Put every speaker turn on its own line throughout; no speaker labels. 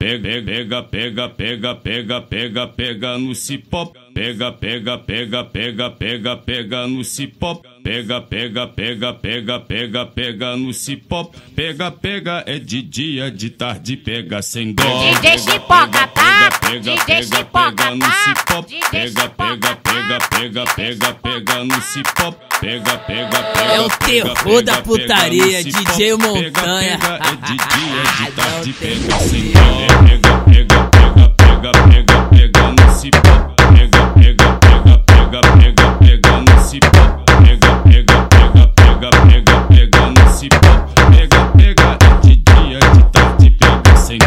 pega, pega, pega, pega, pega, pega no cipó. Pega, pega, pega, pega, pega, pega no cipó. Pega, pega, pega, pega, pega, pega no cipó. Pega, pega, é de dia, de tarde, pega sem dó.
DJ Chipoca, tá?
DJ Chipoca, no cipó. Pega, pega, pega, pega, pega, pega no cipó. Pega, pega, pega.
É o terror da putaria, DJ Montanha.
É de dia, de tarde, pega sem dó. Pega, pega, pega, pega, pega, pega no cipó. Pega, pega, pega, pega, pega, pega no cipó. Pega, pega, pega, pega, pega, pega no cipó. Pega, pega, é de dia, de tarde, pega sem dó.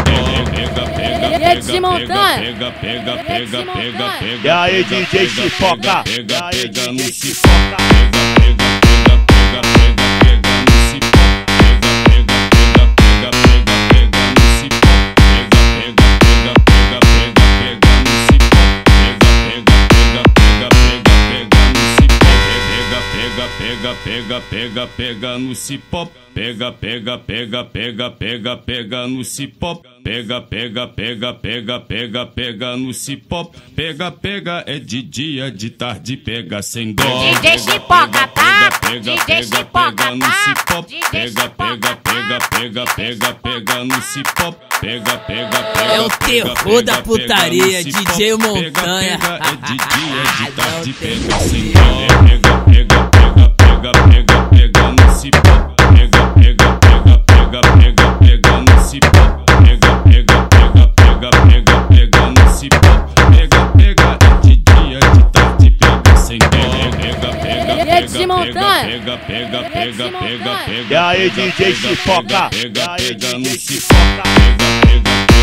Pega, pega, pega, pega, pega, pega, pega, pega.
E aí, DJ Chipoca?
Pega, pega no cipó. Pega, pega, pega, pega, pega, pega no cipó. Pega, pega, pega, pega, pega, pega no cipó. Pega, pega, pega, pega, pega, pega no cipó. Pega, pega, pega, pega, pega, pega no cipó. Pega, pega, pega, pega, pega, pega no cipó. Pega, pega, pega, pega, pega, pega no cipó. Pega, pega, pega, pega, pega, pega no cipó. Pega, pega, é de dia, de tarde, pega sem dó.
DJ Chipoca, tá?
DJ Chipoca, no cipó. Pega, pega, pega, pega, pega, pega no cipó. Pega, pega, pega.
É o terror da putaria, DJ Montanha.
É de dia, de tarde, pega sem dó. Pega, pega, pega, pega, pega, pega no cipó. Pega, pega, pega, pega, pega, pega no cipó. Pega, pega, pega, pega, pega, pega no cipó. Pega, pega, é de dia, de tarde, pega sem dó. Pega, pega, pega, pega, pega, pega, pega, pega.
E aí, DJ Chipoca?
Pega, pega no cipó. Pega, pega.